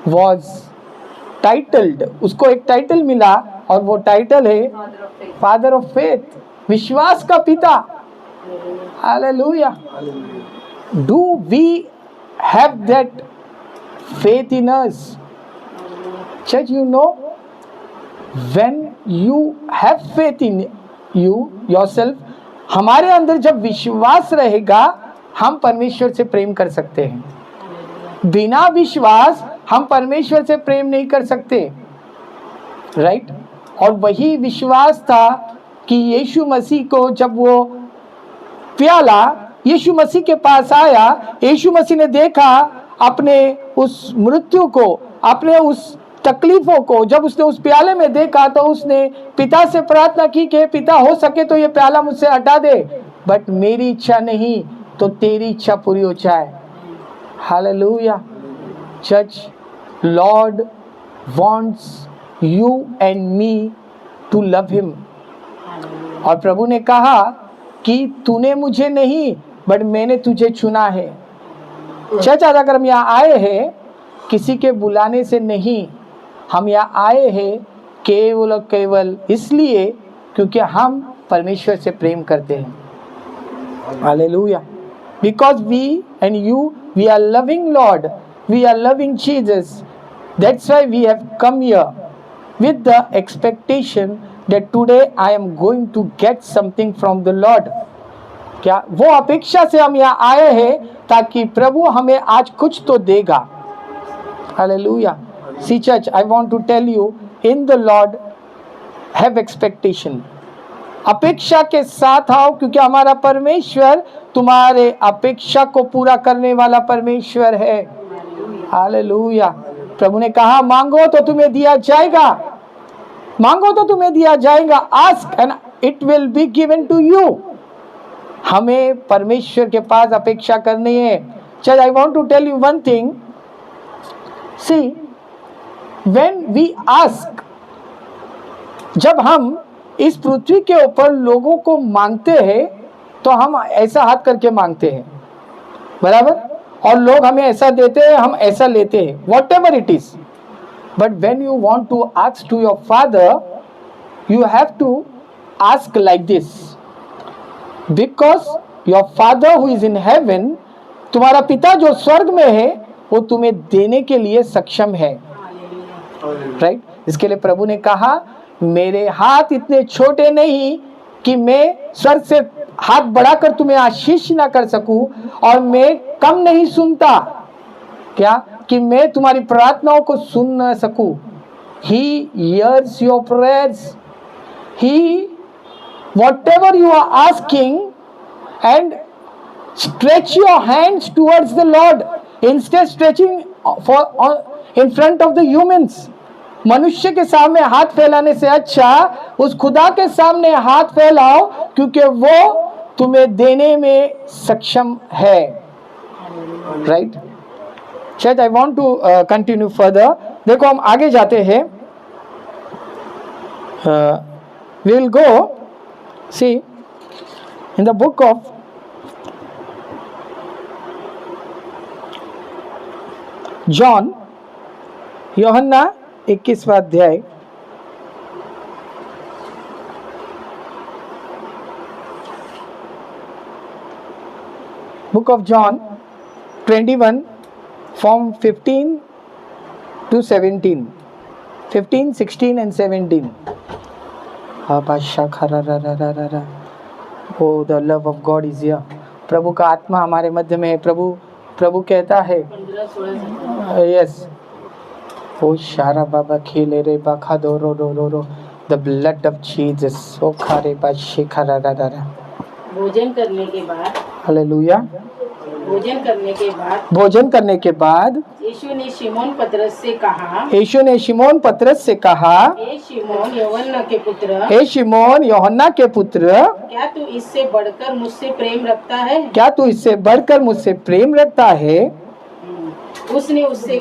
Speaker 2: was titled. उसको एक टाइटल मिला और वो टाइटल है फादर ऑफ फेथ, विश्वास का पिता. Hallelujah. Do we have that faith in us? Church, you know, when you have faith in you yourself, हमारे अंदर जब विश्वास रहेगा हम परमेश्वर से प्रेम कर सकते हैं. बिना विश्वास हम परमेश्वर से प्रेम नहीं कर सकते. राइट. और वही विश्वास था कि यीशु मसीह को जब वो प्याला यीशु मसीह के पास आया, यीशु मसीह ने देखा अपने उस मृत्यु को, अपने उस तकलीफों को, जब उसने उस प्याले में देखा तो उसने पिता से प्रार्थना की कि पिता हो सके तो ये प्याला मुझसे हटा दे, बट मेरी इच्छा नहीं तो तेरी इच्छा पूरी हो जाए. Hallelujah. Church, Lord wants you and me to love him. और प्रभु ने कहा कि तूने मुझे नहीं बट मैंने तुझे चुना है. चर्च, आज अगर हम यहाँ आए हैं किसी के बुलाने से नहीं, हम यहाँ आए हैं केवल और केवल इसलिए क्योंकि हम परमेश्वर से प्रेम करते हैं. Hallelujah. Because we and you, we are loving Lord, we are loving Jesus. That's why we have come here with the expectation that today I am going to get something from the Lord. क्या वो अपेक्षा से हम यहाँ आए हैं ताकि प्रभु हमें आज कुछ तो देगा. Hallelujah. See church, I want to tell you, in the Lord have expectation. अपेक्षा के साथ आओ क्योंकि हमारा परमेश्वर तुम्हारे अपेक्षा को पूरा करने वाला परमेश्वर है. हालेलुया. प्रभु ने कहा मांगो तो तुम्हें दिया जाएगा, मांगो तो तुम्हें दिया जाएगा. Ask and it will be given to you. हमें परमेश्वर के पास अपेक्षा करनी है. चल, I want to tell you one thing. See, when we ask, जब हम इस पृथ्वी के ऊपर लोगों को मांगते हैं तो हम ऐसा हाथ करके मांगते हैं, बराबर, और लोग हमें ऐसा देते हैं, हम ऐसा लेते हैं, whatever it is. But when you want to ask to your father, you have to ask like this, because your Father who is in heaven, तुम्हारा पिता जो स्वर्ग में है वो तुम्हें देने के लिए सक्षम है, राइट? इसके लिए प्रभु ने कहा मेरे हाथ इतने छोटे नहीं कि मैं स्वर्ग से हाथ बढ़ाकर तुम्हें आशीष ना कर सकूं, और मैं कम नहीं सुनता क्या कि मैं तुम्हारी प्रार्थनाओं को सुन न सकूं. He hears your prayers. He, whatever you are asking, and stretch your hands towards the Lord instead stretching in front of the humans. मनुष्य के सामने हाथ फैलाने से अच्छा उस खुदा के सामने हाथ फैलाओ, क्योंकि वो तुम्हें देने में सक्षम है, राइट? शायद I want to continue further. देखो हम आगे जाते हैं. We will go see in the book of John, Yuhanna 21वां अध्याय. Book of John 21 from 15 to 17, 15, 16 and 17. Oh, the love of God is here. प्रभु का आत्मा हमारे मध्य में है. प्रभु कहता है, यस, ओ शारा बाबा खेले रे बाखा दो रो रो रो रो, द ब्लड ऑफ जीसस. ओ खारे बा शेखरा रा रा रा.
Speaker 3: भोजन करने के बाद,
Speaker 2: हालेलुया.
Speaker 3: भोजन करने के बाद यीशु ने शिमोन पतरस से कहा, हे शिमोन यूहन्ना के पुत्र, क्या तू इससे बढ़कर मुझसे प्रेम रखता है? उसने उससे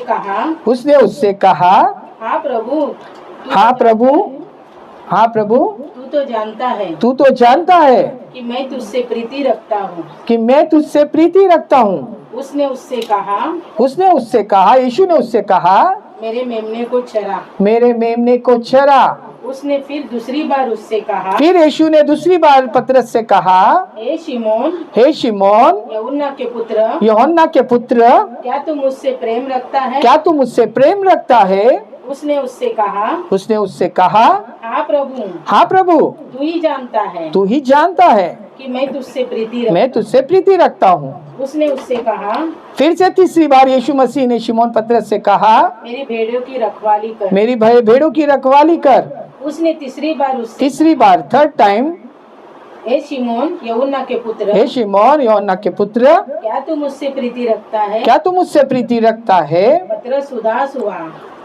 Speaker 3: कहा, हाँ प्रभु, तू तो जानता है कि मैं तुझसे प्रीति रखता हूँ. उसने उससे कहा, यीशु ने उससे कहा, मेरे मेमने को चरा. उसने फिर दूसरी बार उससे कहा, फिर यीशु ने दूसरी बार पतरस से कहा, हे शिमोन यूहन्ना के पुत्र, क्या तू मुझसे प्रेम रखता है? उसने उससे कहा, हाँ प्रभु, तू ही जानता है कि मैं तुझसे प्रीति रखता हूँ. उसने उससे कहा, फिर से तीसरी बार यीशु मसीह ने शिमोन पतरस से कहा, मेरी भेड़ों की रखवाली कर. उसने तीसरी बार थर्ड टाइम, हे शिमोन यूहन्ना के पुत्र, क्या तू मुझसे प्रीति रखता है?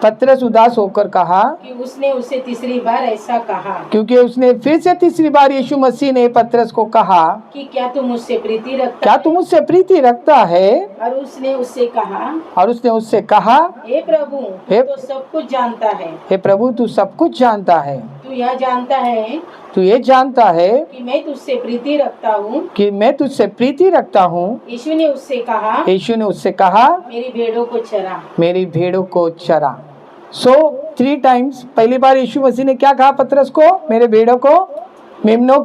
Speaker 3: पतरस उदास होकर कहा, कि उसने उसे तीसरी बार ऐसा कहा, क्योंकि उसने फिर से तीसरी बार यीशु मसीह ने पतरस को कहा कि क्या तू मुझसे प्रीति रखता है? और उसने उससे कहा, हे प्रभु, तो सब कुछ जानता है. हे प्रभु, तू सब कुछ जानता है. तू ये जानता है कि मैं तुझसे प्रीति रखता हूँ. यीशु ने उससे कहा, मेरी भेड़ों को चरा. सो 3 times, पहली बार यीशु मसीह ने क्या कहा पतरस को? मेरे मेमनों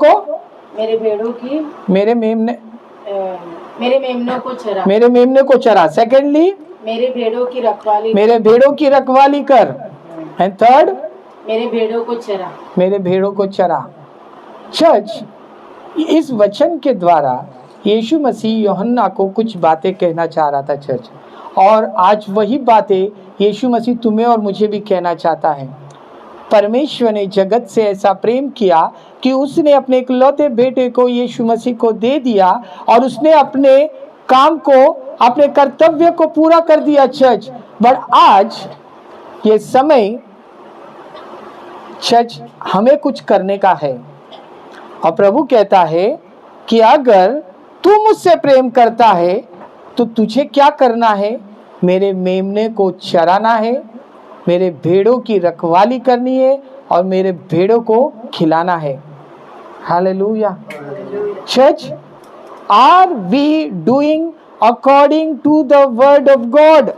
Speaker 3: को चरा. सेकेंडली, मेरे भेड़ों की रखवाली कर. एंड थर्ड, मेरे भेड़ों को चरा. चर्च, इस वचन के द्वारा यीशु मसीह यूहन्ना को कुछ बातें कहना चाह रहा था चर्च, और आज वही बातें यीशु मसीह तुम्हें और मुझे भी कहना चाहता है. परमेश्वर ने जगत से ऐसा प्रेम किया कि उसने अपने इकलौते बेटे को यीशु मसीह को दे दिया, और उसने अपने काम को, अपने कर्तव्य को पूरा कर दिया चर्च. बट आज ये समय चर्च हमें कुछ करने का है, और प्रभु कहता है कि अगर तू मुझसे प्रेम करता है तो तुझे क्या करना है? मेरे मेमने को चराना है, मेरे भेड़ों की रखवाली करनी है, और मेरे भेड़ों को खिलाना है. Hallelujah. Church, are we doing according to the word of God,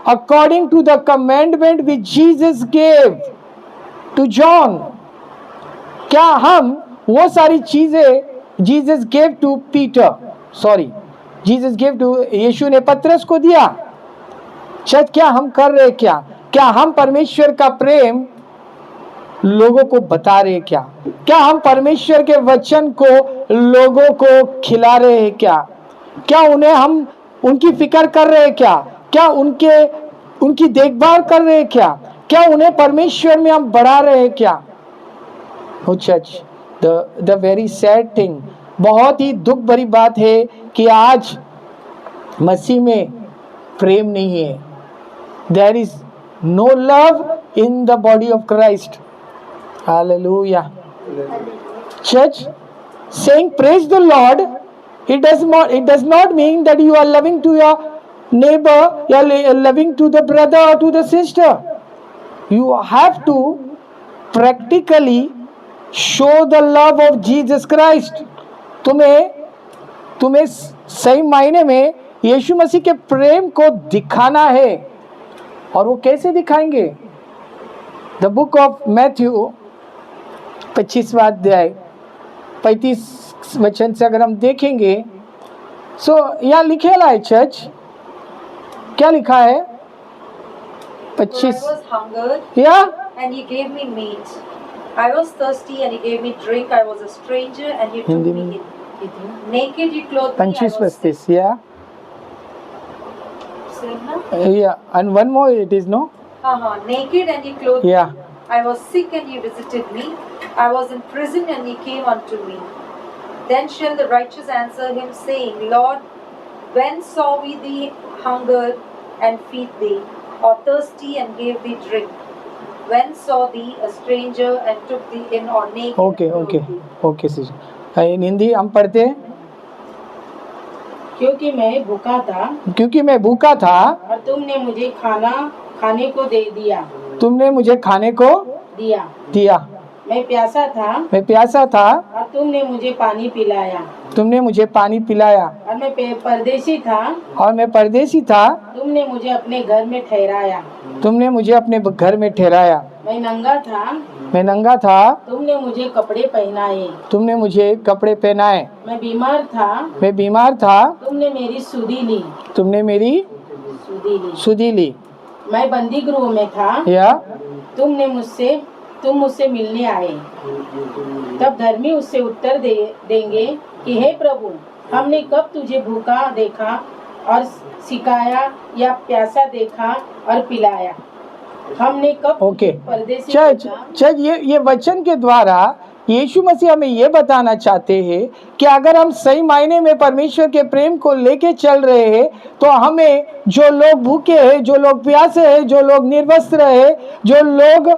Speaker 3: according to the commandment which Jesus gave to John?
Speaker 2: क्या हम वो सारी चीजें Jesus gave to Peter, sorry Jesus gave to, Yeshu ने पतरस को दिया, शायद क्या हम कर रहे, क्या हम परमेश्वर का प्रेम लोगों को बता रहे, क्या हम परमेश्वर के वचन को लोगों को खिला रहे हैं, क्या उन्हें हम उनकी फिक्र कर रहे हैं, क्या उनकी देखभाल कर रहे हैं, क्या उन्हें परमेश्वर में हम बढ़ा रहे हैं क्या? Oh church, the very sad thing, बहुत ही दुख भरी बात है कि आज मसीह में प्रेम नहीं है. There is no love in the body of Christ. Hallelujah. Church, saying praise the Lord, it does not mean that you are loving to your neighbor, you are loving to the brother or to the sister. You have to practically show the love of Jesus Christ. तुम्हें सही मायने में यीशु मसीह के प्रेम को दिखाना है. और वो कैसे दिखाएंगे? द बुक ऑफ मैथ्यू 25वां अध्याय 35 वचन से अगर हम देखेंगे, सो यहाँ लिखेला है चर्च, क्या लिखा है? 25 या
Speaker 4: and he gave me meat. I was thirsty and he gave me drink. I was a stranger and he took me in. Naked he clothed me.
Speaker 2: 25-35 yeah.
Speaker 4: Same na?
Speaker 2: Yeah, and one more it is, no?
Speaker 4: Naked and he clothed me.
Speaker 2: Yeah.
Speaker 4: I was sick and he visited me. I was in prison and he came unto me. Then shall the righteous answer him, saying, Lord, when saw we thee hungered and feed thee, or thirsty and gave thee drink? When saw thee a stranger and took thee in, or naked?
Speaker 2: Okay sister. In Hindi हम पढ़ते हैं,
Speaker 3: क्योंकि मैं भूखा था और तुमने मुझे खाने को दे दिया,
Speaker 2: तुमने मुझे खाने को दिया.
Speaker 3: मैं प्यासा था और तुमने मुझे पानी पिलाया, और मैं परदेशी था तुमने मुझे अपने घर में ठहराया, मैं नंगा था तुमने मुझे कपड़े पहनाए, मैं बीमार था तुमने मेरी सुधि ली, मैं बंदी गृह में था या तुम मुझसे मिलने आए. तब धर्मी उससे उत्तर देंगे कि हे प्रभु, हमने कब तुझे भूखा देखा और सिखाया, या प्यासा देखा और पिलाया? हमने कब परदेसी
Speaker 2: चर्च ये वचन के द्वारा यीशु मसीह हमें ये बताना चाहते हैं कि अगर हम सही मायने में परमेश्वर के प्रेम को लेके चल रहे हैं, तो हमें जो लोग भूखे हैं, जो लोग प्यासे हैं, जो लोग निर्वस्त्र है, जो लोग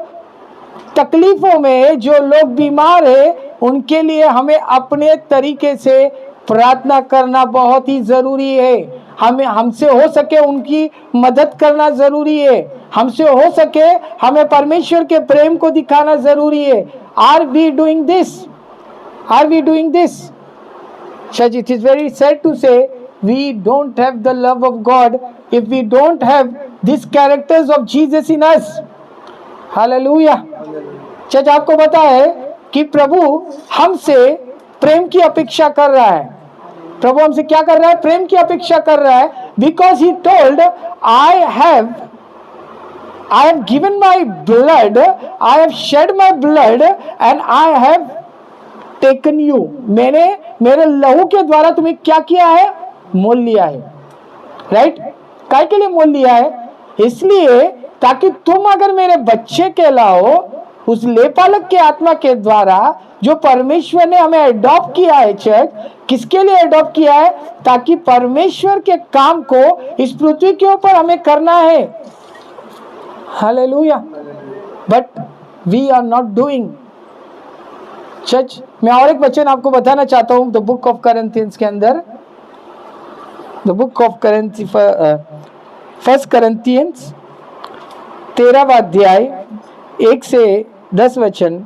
Speaker 2: तकलीफों में, जो लोग बीमार है, उनके लिए हमें अपने तरीके से प्रार्थना करना बहुत ही जरूरी है. हमसे हो सके उनकी मदद करना जरूरी है, हमसे हो सके हमें परमेश्वर के प्रेम को दिखाना जरूरी है. Are we doing this? Church, it is very sad to say we don't have the love of God if we don't have these characters of Jesus in us. Hallelujah. Church, आपको पता है कि प्रभु हमसे प्रेम की अपेक्षा कर रहा है. प्रभु हमसे क्या कर रहा है? प्रेम की अपेक्षा कर रहा है. Because he told, I have given my blood, I have shed my blood and I have taken you. मैंने मेरे लहू के द्वारा तुम्हें क्या किया है? मोल लिया है. राइट? काय के लिए मोल लिया है? इसलिए ताकि तुम अगर मेरे बच्चे कहलाओ, उस लेपालक के आत्मा के द्वारा जो परमेश्वर ने हमें अडॉप्ट किया है. चर्च, किसके लिए अडॉप्ट किया है? ताकि परमेश्वर के काम को इस पृथ्वी के ऊपर हमें करना है. Hallelujah. But we are not doing. Church, मैं और एक वचन आपको बताना चाहता हूं. द बुक ऑफ करिंथियंस के अंदर, द बुक ऑफ फर्स्ट करिंथियंस 13वां अध्याय 1 से 10 वचन.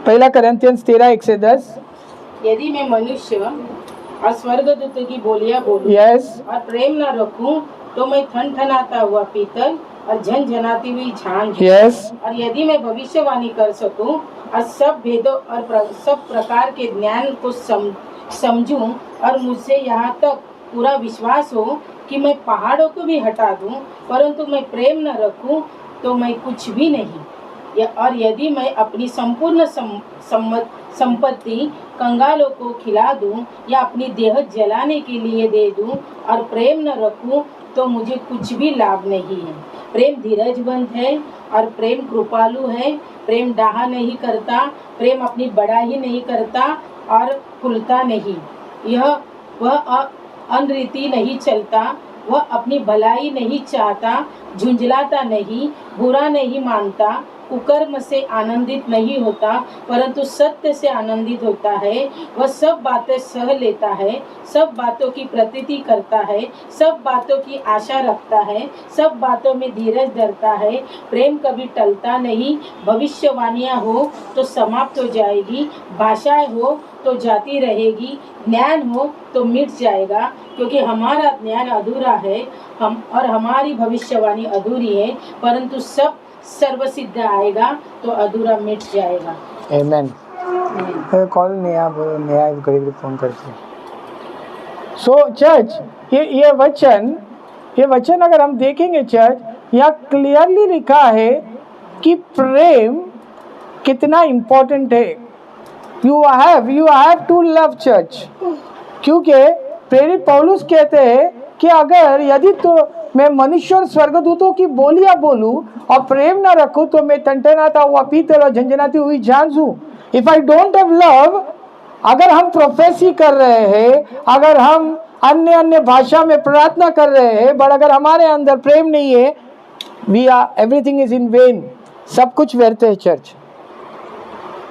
Speaker 2: पहला करिंथियंस 13 1 से 10.
Speaker 3: यदि मैं मनुष्य और स्वर्गदूत की बोलियां बोलूं
Speaker 2: Yes.
Speaker 3: और प्रेम न रखूं तो मैं ठनठनाता हुआ पीतल और झनझनाती हुई झांझ हूँ।
Speaker 2: Yes.
Speaker 3: और यदि मैं भविष्यवाणी कर सकूं और सब भेदों और सब प्रकार के ज्ञान को समझूं और मुझसे यहाँ तक पूरा विश्वास हो कि मैं पहाड़ों को भी हटा दूं, परंतु मैं प्रेम न रखूं तो मैं कुछ भी नहीं। और यदि मैं अपनी संपूर्ण संपत्ति कंगालों को खिला दूं या अपनी देह जलाने के लिए दे दूं और प्रेम न रखूं तो मुझे कुछ भी लाभ नहीं है। प्रेम धीरजबंद है और प्रेम कृपालु है। प्रेम डाहा नहीं करता, प्रेम अपनी बड़ाई नहीं करता और फूलता नहीं। वह अनरीति नहीं चलता, वह अपनी भलाई नहीं चाहता, झुंझलाता नहीं, बुरा नहीं मानता, कुकर्म से आनंदित नहीं होता, परंतु सत्य से आनंदित होता है। वह सब बातें सह लेता है, सब बातों की प्रतीति करता है, सब बातों की आशा रखता है, सब बातों में धीरज धरता है। प्रेम कभी टलता नहीं। भविष्यवाणियाँ हो तो समाप्त हो जाएगी, भाषाएं हो तो जाती रहेगी, ज्ञान हो तो मिट जाएगा, क्योंकि हमारा ज्ञान अधूरा है और हमारी भविष्यवाणी अधूरी है, परंतु सब सर्वसिद्ध आएगा तो अधूरा मिट जाएगा।
Speaker 2: Amen. कॉल नया करीब फोन करते हैं। सो चर्च, ये वचन अगर हम देखेंगे चर्च, यहाँ क्लियरली लिखा है कि प्रेम कितना इम्पोर्टेंट है। You have to love church, क्योंकि प्रेरित पौलुस कहते हैं कि अगर यदि तो मैं मनुष्य और स्वर्गदूतों की बोलियां बोलूं और प्रेम ना रखूं तो मैं टनटनाता हुआ पीतल और झंझनाती हुई झांझ हूं। If I don't have love, अगर हम प्रोफेसी कर रहे हैं, अगर हम अन्य भाषा में प्रार्थना कर रहे हैं, बट अगर हमारे अंदर प्रेम नहीं है, एवरीथिंग इज इन वेन, सब कुछ व्यर्थ है चर्च।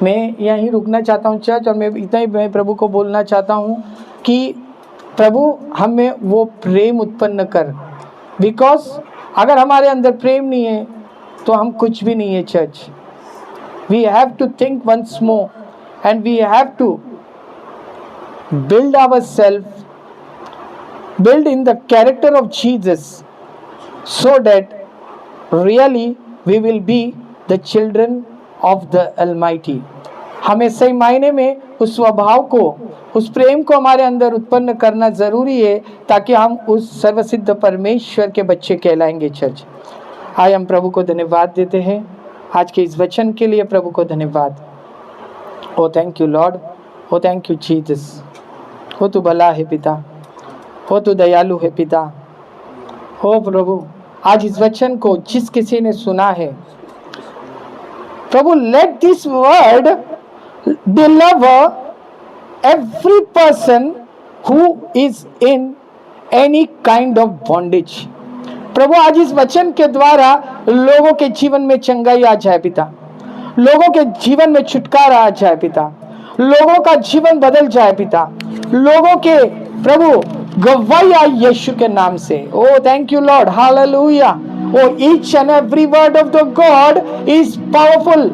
Speaker 2: मैं यहीं रुकना चाहता हूँ चर्च, और मैं इतना ही मैं प्रभु को बोलना चाहता हूँ कि प्रभु हमें वो प्रेम उत्पन्न कर, बिकॉज अगर हमारे अंदर प्रेम नहीं है तो हम कुछ भी नहीं है church. We have to think once more and we have to build our self, build in the character of Jesus, so that really we will be the children of the Almighty. हमें सही मायने में उस स्वभाव को, उस प्रेम को हमारे अंदर उत्पन्न करना जरूरी है, ताकि हम उस सर्वसिद्ध परमेश्वर के बच्चे कहलाएंगे चर्च। आज हम प्रभु को धन्यवाद देते हैं आज के इस वचन के लिए। प्रभु को धन्यवाद। Oh thank you Lord, oh thank you Jesus. हो तू भला है पिता, हो तू दयालु है पिता। हो प्रभु, आज इस वचन को जिस किसी ने सुना है प्रभु, let this word deliver every person who is in any kind of bondage. प्रभु, आज इस वचन के द्वारा लोगों के जीवन में चंगाई आ जाए पिता, लोगों के जीवन में छुटकारा आ जाए पिता, लोगों का जीवन बदल जाए पिता, लोगों के प्रभु गवाही आए यीशु के नाम से। Oh thank you Lord, hallelujah. Oh each and every word of the God is powerful.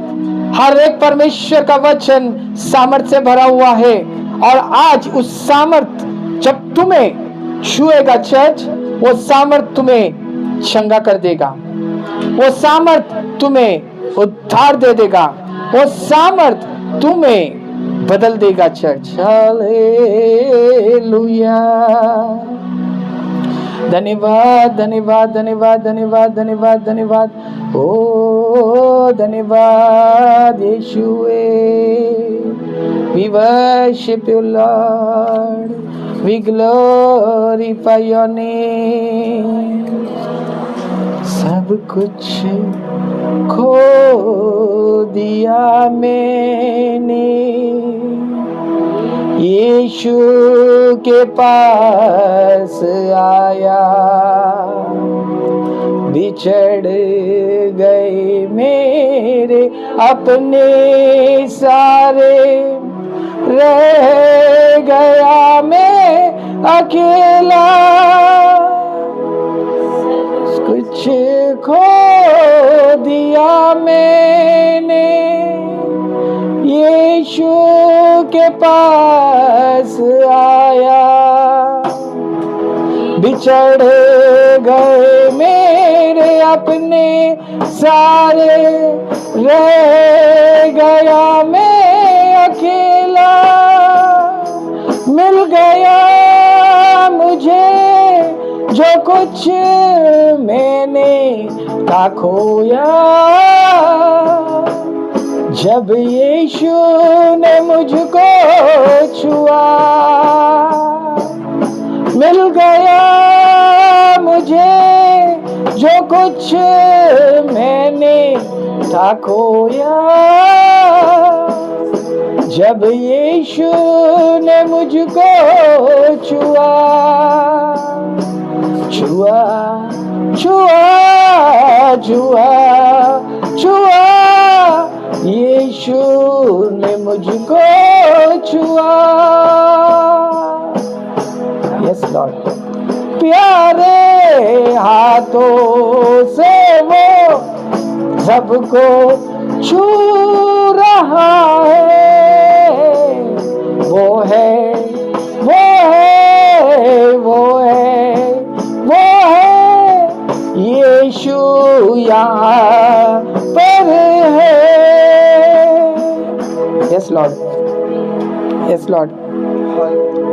Speaker 2: हर एक परमेश्वर का वचन सामर्थ से भरा हुआ है, और आज उस सामर्थ जब तुम्हें छुएगा चर्च, वो सामर्थ तुम्हें चंगा कर देगा, वो सामर्थ तुम्हें उद्धार दे देगा, वो सामर्थ तुम्हें बदल देगा चर्च। हालेलुया। धन्यवाद धन्यवाद धन्यवाद धन्यवाद धन्यवाद धन्यवाद। ओ धन्यवाद यीशुए। We worship you Lord, we glorify your name। सब कुछ खो दिया मैंने, यीशु के पास आया, बिछड़ गए मेरे अपने सारे, रह गया मैं अकेला, कुछ खो दिया मैंने, यीशु के पास आया,
Speaker 3: बिछड़ गए मेरे अपने सारे, रह गया मैं अकेला, मिल गया मुझे जो कुछ मैंने था खोया, जब यीशु ने मुझको छुआ, मिल गया मुझे जो कुछ मैंने था खोया, जब यीशु ने मुझको छुआ, छुआ छुआ छुआ छुआ, यीशु ने मुझको छुआ। यस लॉर्ड, प्यारे हाथों से वो सबको छू रहा है, वो है वो है वो है वो है, यीशु यहाँ पर है। यस लॉर्ड, यस लॉर्ड,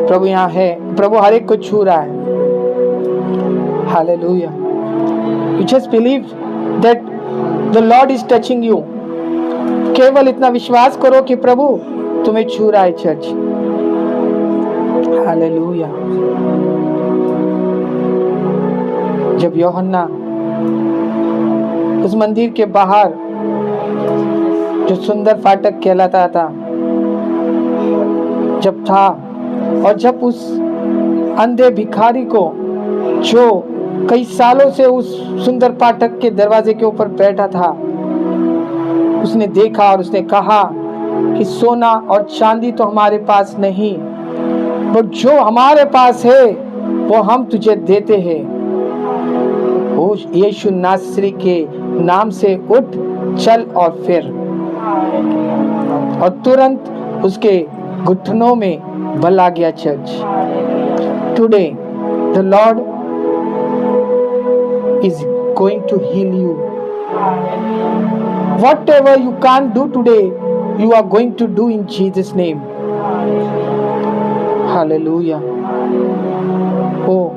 Speaker 3: प्रभु यहाँ है, प्रभु हर एक को छू रहा है। Hallelujah. You just believe that the Lord is touching you. केवल इतना विश्वास करो कि प्रभु तुम्हें छू रहा है चर्च। हालेलुया। जब यूहन्ना उस मंदिर के बाहर जो सुंदर फाटक कहलाता था जब था, और जब उस अंधे भिखारी को जो कई सालों से उस सुंदर फाटक के दरवाजे के ऊपर बैठा था, उसने देखा और उसने कहा कि सोना और चांदी तो हमारे पास नहीं, पर जो हमारे पास है वो हम तुझे देते हैं। ओ यीशु नासरी के नाम से उठ, चल और फिर, और तुरंत उसके घुटनों में बल आ गया। Church, today the Lord is going to heal you. Whatever you can't do today, you are going to do in Jesus' name. Hallelujah. Oh,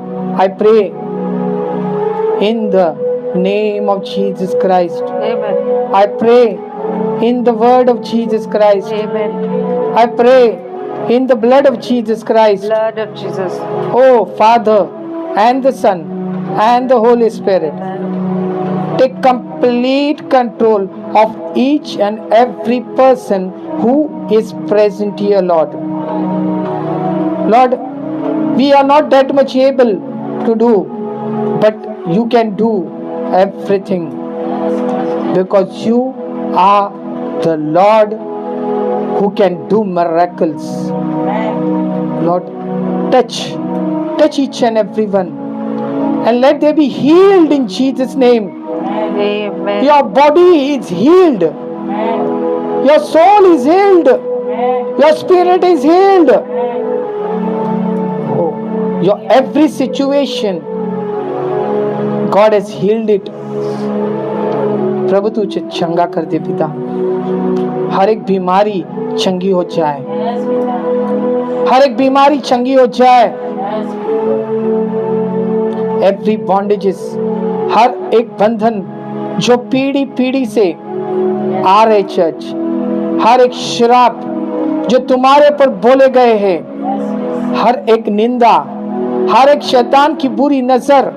Speaker 3: I pray in the name of Jesus Christ.
Speaker 4: Amen.
Speaker 3: I pray in the word of Jesus Christ.
Speaker 4: Amen.
Speaker 3: I pray in the blood of Jesus Christ.
Speaker 4: Blood of Jesus.
Speaker 3: Oh, Father and the Son and the Holy Spirit, take complete control of each and every person who is present here, Lord. Lord, we are not that much able to do, but you can do everything, because you are the Lord who can do miracles. Lord, touch each and every one, and let they be healed in Jesus' name.
Speaker 4: Amen.
Speaker 3: Your body is healed. Your soul is healed. Your spirit is healed. Oh, your every situation, God has healed it. प्रभु तुझे चंगा कर दे पिता, हर एक बीमारी चंगी हो जाए, हर एक बीमारी चंगी हो जाए। Every bondages, हर एक बंधन जो पीढ़ी पीढ़ी से आ रहे चर्च, हर एक श्राप जो तुम्हारे पर बोले गए हैं, हर एक निंदा, हर एक शैतान की बुरी नजर,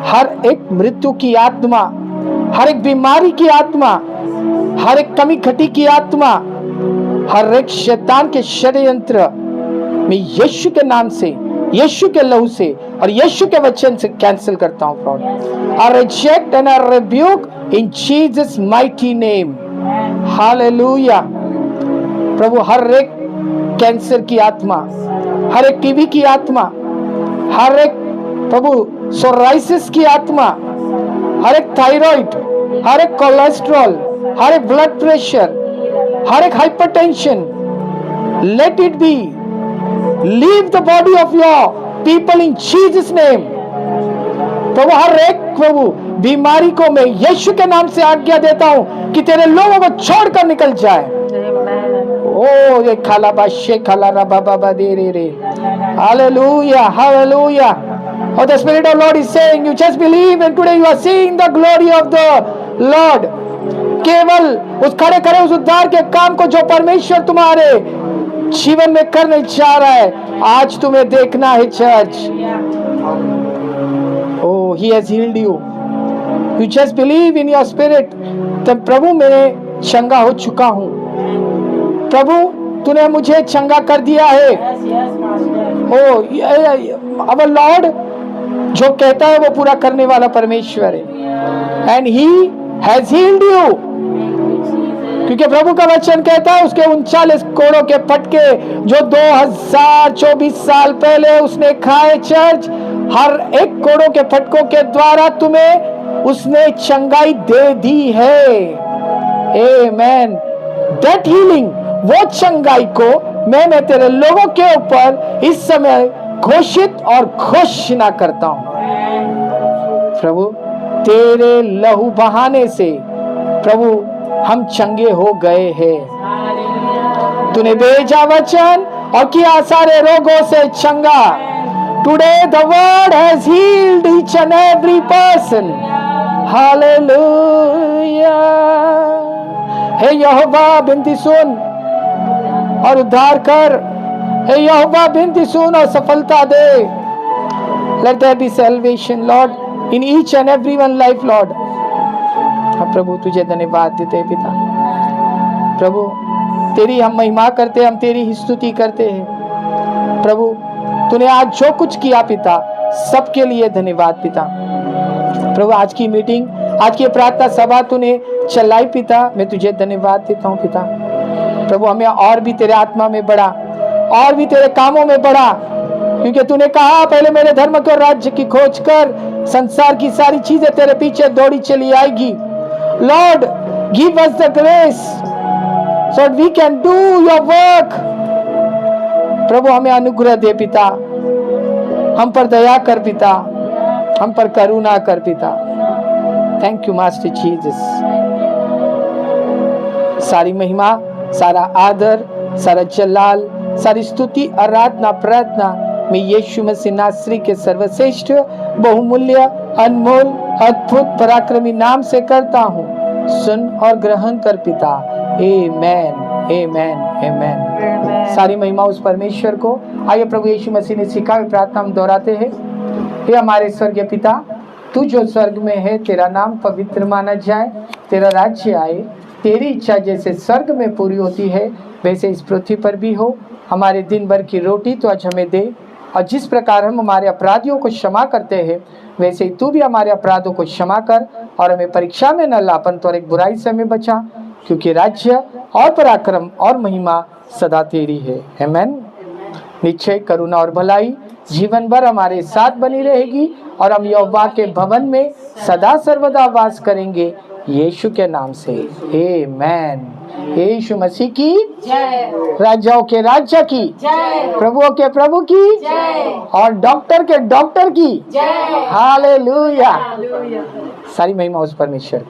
Speaker 3: हर एक मृत्यु की आत्मा, हर एक बीमारी की आत्मा, हर एक कमी घटी की आत्मा, हर एक शैतान के षड्यंत्र मैं यीशु के नाम से, यीशु के लहू से और यीशु के वचन से कैंसिल करता हूँ। Lord, I reject and I rebuke in Jesus mighty name. Hallelujah. प्रभु हर एक कैंसर की आत्मा, हर एक टीबी की आत्मा, हर एक प्रभु सोराइसिस की आत्मा, हर एक थायराइड, हर एक कोलेस्ट्रॉल, हर एक ब्लड प्रेशर, हर एक hypertension, let it be leave the body of your people in Jesus name. प्रभु हर एक प्रभु बीमारी को मैं यीशु के नाम से आज्ञा देता हूँ कि तेरे लोगों को छोड़कर निकल जाए। ओ ये खाला बाशे खाला रा बाबा दे रे hallelujah hallelujah. Oh, the Spirit of Lord is saying, you just believe and today you are seeing the glory of the Lord. केवल उस खड़े खड़े उस उद्धार के काम को जो परमेश्वर तुम्हारे जीवन में करने जा रहा है, आज तुम्हें देखना है church. Oh, he has healed you. You just believe in your spirit. तब प्रभु मैं चंगा हो चुका हूँ, प्रभु तूने मुझे चंगा कर दिया है। Oh, our Lord जो कहता है वो पूरा करने वाला परमेश्वर है। And he has healed you. क्योंकि प्रभु का वचन कहता है उसके 39 कोड़ों के फटके जो 2024 साल पहले उसने खाए चर्च, हर एक कोड़ों के फटकों के द्वारा तुम्हें उसने चंगाई दे दी है। आमेन। That healing, वो चंगाई को मैं तेरे लोगों के ऊपर इस समय घोषित और घोषणा करता हूं। प्रभु तेरे लहू बहाने से प्रभु हम चंगे हो गए हैं। तूने भेजा वचन और किया सारे रोगों से चंगा। Today the word has healed each and every person. Hallelujah. हे यहोवा विनती सुन और उद्धार कर। हे यहोवा विनती सुन और सफलता दे। Let there be salvation, Lord, in each and everyone life, Lord. प्रभु तुझे धन्यवाद देते हैं पिता। प्रभु तेरी हम महिमा करते, हम तेरी ही स्तुति करते हैं। प्रभु तूने आज जो कुछ किया पिता, सबके लिए धन्यवाद पिता। प्रभु आज की मीटिंग, आज की प्रार्थना सभा तूने चलाई पिता, मैं तुझे धन्यवाद देता हूँ पिता। प्रभु हमें और भी तेरे आत्मा में बढ़ा, और भी तेरे कामों में बढ़ा, क्योंकि तूने कहा पहले मेरे धर्म को राज्य की खोज कर, संसार की सारी चीजें तेरे पीछे दौड़ी चली आएगी। Lord give us the grace so that we can do your work. प्रभु हमें अनुग्रह दे पिता, हम पर दया कर पिता, हम पर करुणा कर पिता। Thank you master Jesus. सारी महिमा, सारा आदर, सारा जलाल, सारी स्तुति, आराधना, प्रार्थना मैं यीशु मसीह नासरी के सर्वश्रेष्ठ, बहुमूल्य, अनमोल, अद्भुत, पराक्रमी नाम से करता हूँ। सुन और ग्रहण कर पिता। आमेन, आमेन, आमेन। सारी महिमा उस परमेश्वर को। आइए प्रभु यीशु मसीह ने सिखाई प्रार्थना हम दोहराते हैं। हे हमारे स्वर्गीय पिता, तू जो स्वर्ग में है, तेरा नाम पवित्र माना जाए, तेरा राज्य आए, तेरी इच्छा जैसे स्वर्ग में पूरी होती है वैसे इस पृथ्वी पर भी हो। हमारे दिन भर की रोटी तो आज हमें दे, और जिस प्रकार हम हमारे अपराधियों को क्षमा करते हैं वैसे ही तू भी हमारे अपराधों को क्षमा कर, और हमें परीक्षा में न लापन तो एक बुराई से हमें बचा, क्योंकि राज्य और पराक्रम और महिमा सदा तेरी है। आमेन। निश्चय करुणा और भलाई जीवन भर हमारे साथ बनी रहेगी, और हम यहोवा के भवन में सदा सर्वदा वास करेंगे यीशु के नाम से। आमेन। यीशु मसीह की जय, राजाओं के राजा की जय, प्रभुओं के प्रभु की जय, और डॉक्टर के डॉक्टर की जय। हालेलुया। सारी महिमा उस परमेश्वर।